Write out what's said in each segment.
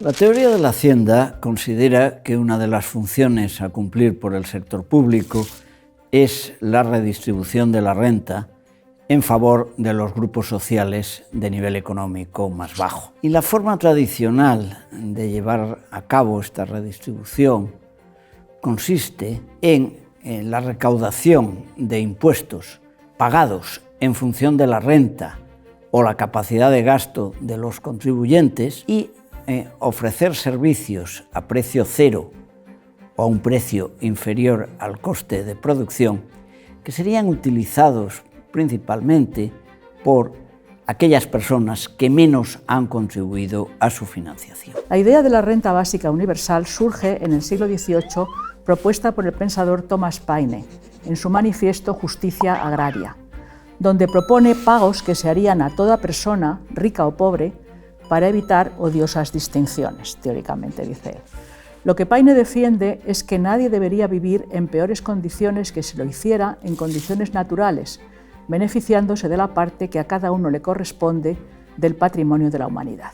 La teoría de la Hacienda considera que una de las funciones a cumplir por el sector público es la redistribución de la renta en favor de los grupos sociales de nivel económico más bajo. Y la forma tradicional de llevar a cabo esta redistribución consiste en la recaudación de impuestos pagados en función de la renta o la capacidad de gasto de los contribuyentes y ofrecer servicios a precio cero o a un precio inferior al coste de producción, que serían utilizados principalmente por aquellas personas que menos han contribuido a su financiación. La idea de la renta básica universal surge en el siglo XVIII, propuesta por el pensador Thomas Paine en su manifiesto Justicia Agraria, donde propone pagos que se harían a toda persona, rica o pobre, para evitar odiosas distinciones, teóricamente, dice él. Lo que Paine defiende es que nadie debería vivir en peores condiciones que si lo hiciera en condiciones naturales, beneficiándose de la parte que a cada uno le corresponde del patrimonio de la humanidad.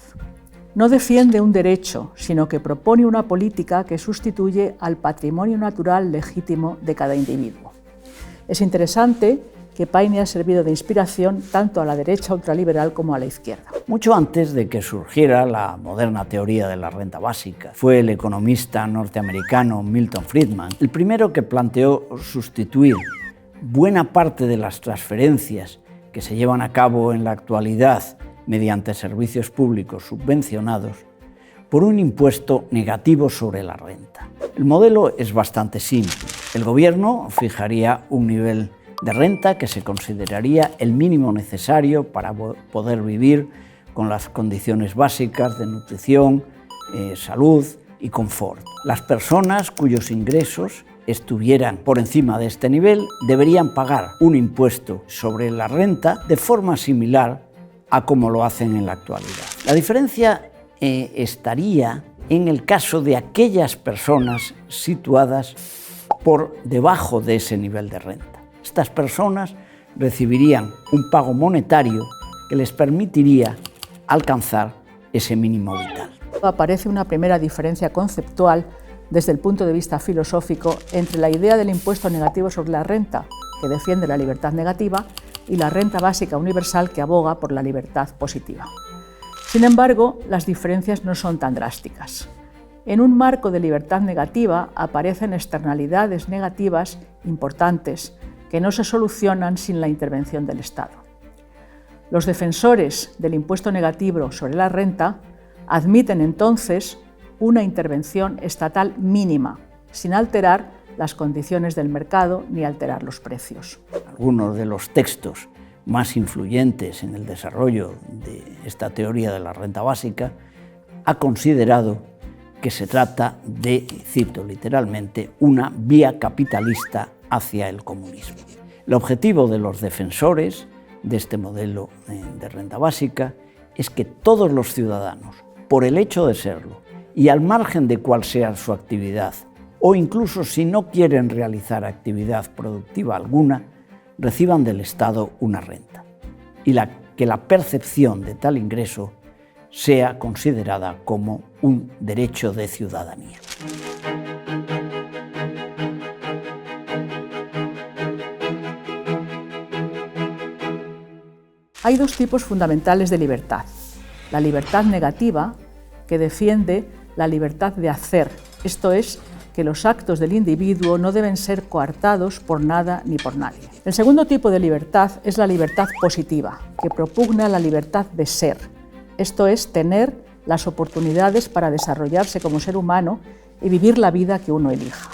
No defiende un derecho, sino que propone una política que sustituye al patrimonio natural legítimo de cada individuo. Es interesante que Paine ha servido de inspiración tanto a la derecha ultraliberal como a la izquierda. Mucho antes de que surgiera la moderna teoría de la renta básica, fue el economista norteamericano Milton Friedman el primero que planteó sustituir buena parte de las transferencias que se llevan a cabo en la actualidad mediante servicios públicos subvencionados por un impuesto negativo sobre la renta. El modelo es bastante simple. El gobierno fijaría un nivel de renta que se consideraría el mínimo necesario para poder vivir con las condiciones básicas de nutrición, salud y confort. Las personas cuyos ingresos estuvieran por encima de este nivel deberían pagar un impuesto sobre la renta de forma similar a como lo hacen en la actualidad. La diferencia estaría en el caso de aquellas personas situadas por debajo de ese nivel de renta. Estas personas recibirían un pago monetario que les permitiría alcanzar ese mínimo vital. Aparece una primera diferencia conceptual desde el punto de vista filosófico entre la idea del impuesto negativo sobre la renta, que defiende la libertad negativa, y la renta básica universal, que aboga por la libertad positiva. Sin embargo, las diferencias no son tan drásticas. En un marco de libertad negativa aparecen externalidades negativas importantes que no se solucionan sin la intervención del Estado. Los defensores del impuesto negativo sobre la renta admiten entonces una intervención estatal mínima, sin alterar las condiciones del mercado ni alterar los precios. Algunos de los textos más influyentes en el desarrollo de esta teoría de la renta básica ha considerado que se trata de, cito literalmente, una vía capitalista hacia el comunismo. El objetivo de los defensores de este modelo de renta básica es que todos los ciudadanos, por el hecho de serlo, y al margen de cuál sea su actividad, o incluso si no quieren realizar actividad productiva alguna, reciban del Estado una renta, y que la percepción de tal ingreso sea considerada como un derecho de ciudadanía. Hay dos tipos fundamentales de libertad. La libertad negativa, que defiende la libertad de hacer, esto es, que los actos del individuo no deben ser coartados por nada ni por nadie. El segundo tipo de libertad es la libertad positiva, que propugna la libertad de ser, esto es, tener las oportunidades para desarrollarse como ser humano y vivir la vida que uno elija.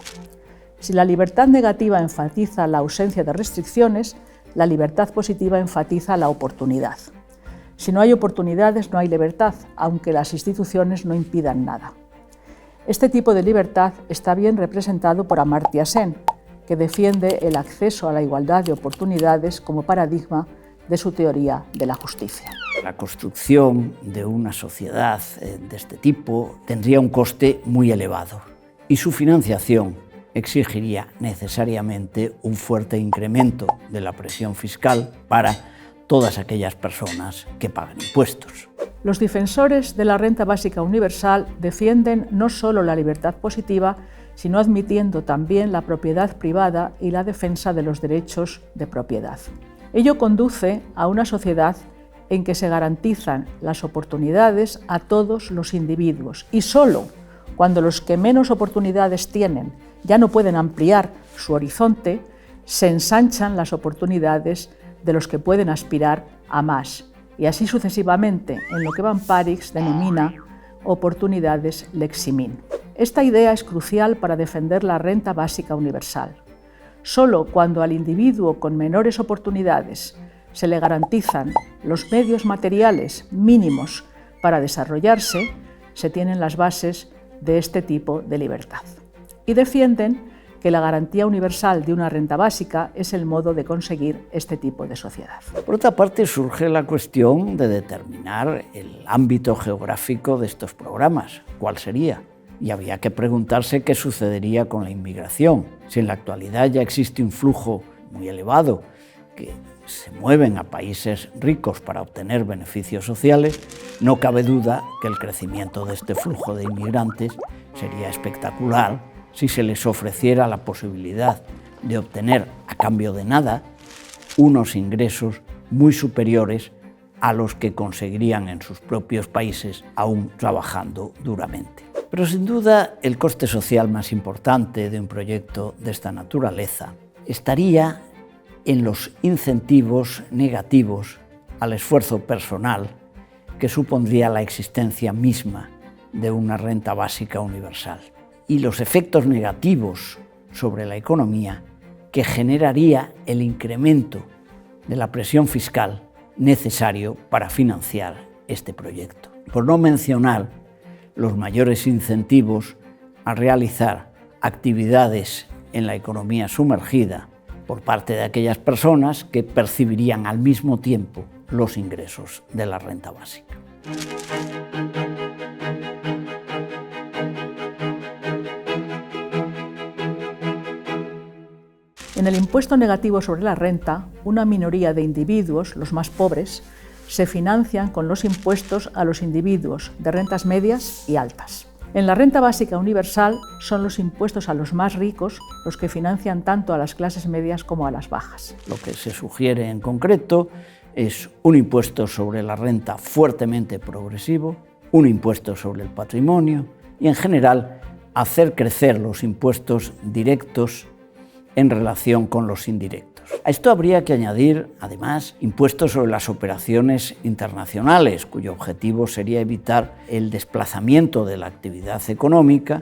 Si la libertad negativa enfatiza la ausencia de restricciones, la libertad positiva enfatiza la oportunidad. Si no hay oportunidades, no hay libertad, aunque las instituciones no impidan nada. Este tipo de libertad está bien representado por Amartya Sen, que defiende el acceso a la igualdad de oportunidades como paradigma de su teoría de la justicia. La construcción de una sociedad de este tipo tendría un coste muy elevado y su financiación exigiría necesariamente un fuerte incremento de la presión fiscal para todas aquellas personas que pagan impuestos. Los defensores de la renta básica universal defienden no solo la libertad positiva, sino admitiendo también la propiedad privada y la defensa de los derechos de propiedad. Ello conduce a una sociedad en que se garantizan las oportunidades a todos los individuos y solo cuando los que menos oportunidades tienen ya no pueden ampliar su horizonte, se ensanchan las oportunidades de los que pueden aspirar a más, y así sucesivamente, en lo que Van Parijs denomina oportunidades leximin. Esta idea es crucial para defender la renta básica universal. Solo cuando al individuo con menores oportunidades se le garantizan los medios materiales mínimos para desarrollarse, se tienen las bases de este tipo de libertad. Y defienden que la garantía universal de una renta básica es el modo de conseguir este tipo de sociedad. Por otra parte, surge la cuestión de determinar el ámbito geográfico de estos programas. ¿Cuál sería? Y había que preguntarse qué sucedería con la inmigración. Si en la actualidad ya existe un flujo muy elevado que se mueven a países ricos para obtener beneficios sociales, no cabe duda que el crecimiento de este flujo de inmigrantes sería espectacular si se les ofreciera la posibilidad de obtener, a cambio de nada, unos ingresos muy superiores a los que conseguirían en sus propios países, aún trabajando duramente. Pero sin duda, el coste social más importante de un proyecto de esta naturaleza estaría en los incentivos negativos al esfuerzo personal que supondría la existencia misma de una renta básica universal, y los efectos negativos sobre la economía que generaría el incremento de la presión fiscal necesario para financiar este proyecto. Por no mencionar los mayores incentivos a realizar actividades en la economía sumergida por parte de aquellas personas que percibirían al mismo tiempo los ingresos de la renta básica. En el impuesto negativo sobre la renta, una minoría de individuos, los más pobres, se financian con los impuestos a los individuos de rentas medias y altas. En la renta básica universal son los impuestos a los más ricos los que financian tanto a las clases medias como a las bajas. Lo que se sugiere en concreto es un impuesto sobre la renta fuertemente progresivo, un impuesto sobre el patrimonio y, en general, hacer crecer los impuestos directos en relación con los indirectos. A esto habría que añadir, además, impuestos sobre las operaciones internacionales, cuyo objetivo sería evitar el desplazamiento de la actividad económica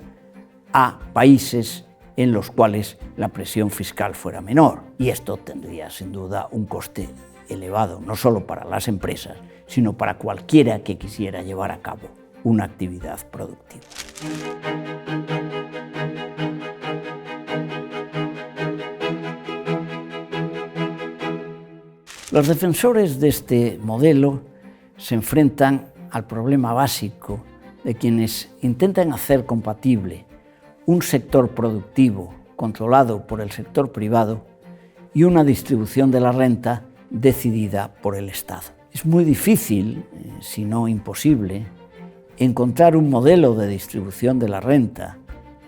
a países en los cuales la presión fiscal fuera menor. Y esto tendría, sin duda, un coste elevado, no solo para las empresas, sino para cualquiera que quisiera llevar a cabo una actividad productiva. Los defensores de este modelo se enfrentan al problema básico de quienes intentan hacer compatible un sector productivo controlado por el sector privado y una distribución de la renta decidida por el Estado. Es muy difícil, si no imposible, encontrar un modelo de distribución de la renta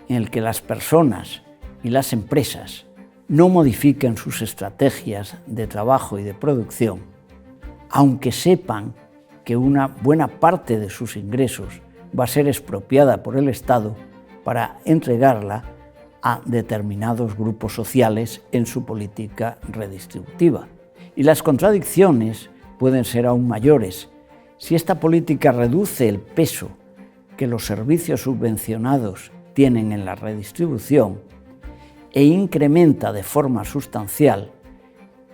en el que las personas y las empresas no modifiquen sus estrategias de trabajo y de producción, aunque sepan que una buena parte de sus ingresos va a ser expropiada por el Estado para entregarla a determinados grupos sociales en su política redistributiva. Y las contradicciones pueden ser aún mayores si esta política reduce el peso que los servicios subvencionados tienen en la redistribución e incrementa de forma sustancial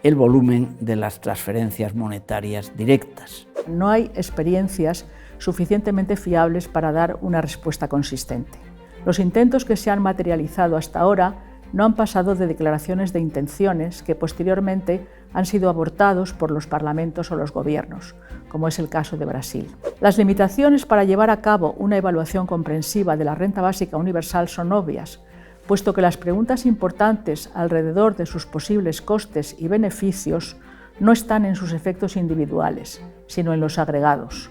el volumen de las transferencias monetarias directas. No hay experiencias suficientemente fiables para dar una respuesta consistente. Los intentos que se han materializado hasta ahora no han pasado de declaraciones de intenciones que posteriormente han sido abortados por los parlamentos o los gobiernos, como es el caso de Brasil. Las limitaciones para llevar a cabo una evaluación comprensiva de la renta básica universal son obvias, puesto que las preguntas importantes alrededor de sus posibles costes y beneficios no están en sus efectos individuales, sino en los agregados,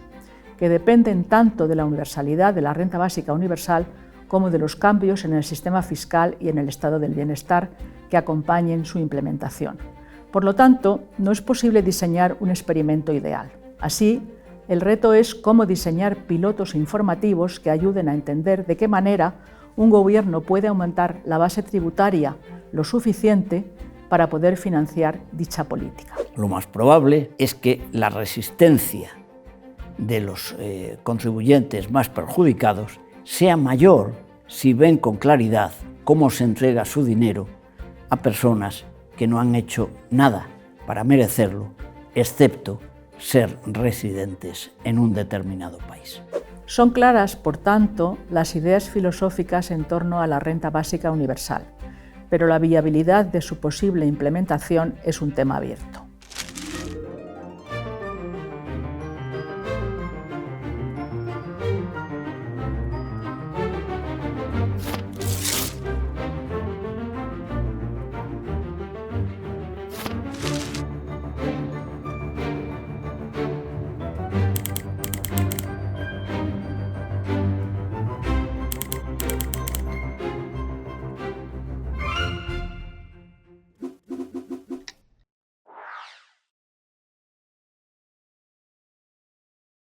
que dependen tanto de la universalidad de la renta básica universal como de los cambios en el sistema fiscal y en el estado del bienestar que acompañen su implementación. Por lo tanto, no es posible diseñar un experimento ideal. Así, el reto es cómo diseñar pilotos informativos que ayuden a entender de qué manera un gobierno puede aumentar la base tributaria lo suficiente para poder financiar dicha política. Lo más probable es que la resistencia de los contribuyentes más perjudicados sea mayor si ven con claridad cómo se entrega su dinero a personas que no han hecho nada para merecerlo, excepto ser residentes en un determinado país. Son claras, por tanto, las ideas filosóficas en torno a la renta básica universal, pero la viabilidad de su posible implementación es un tema abierto.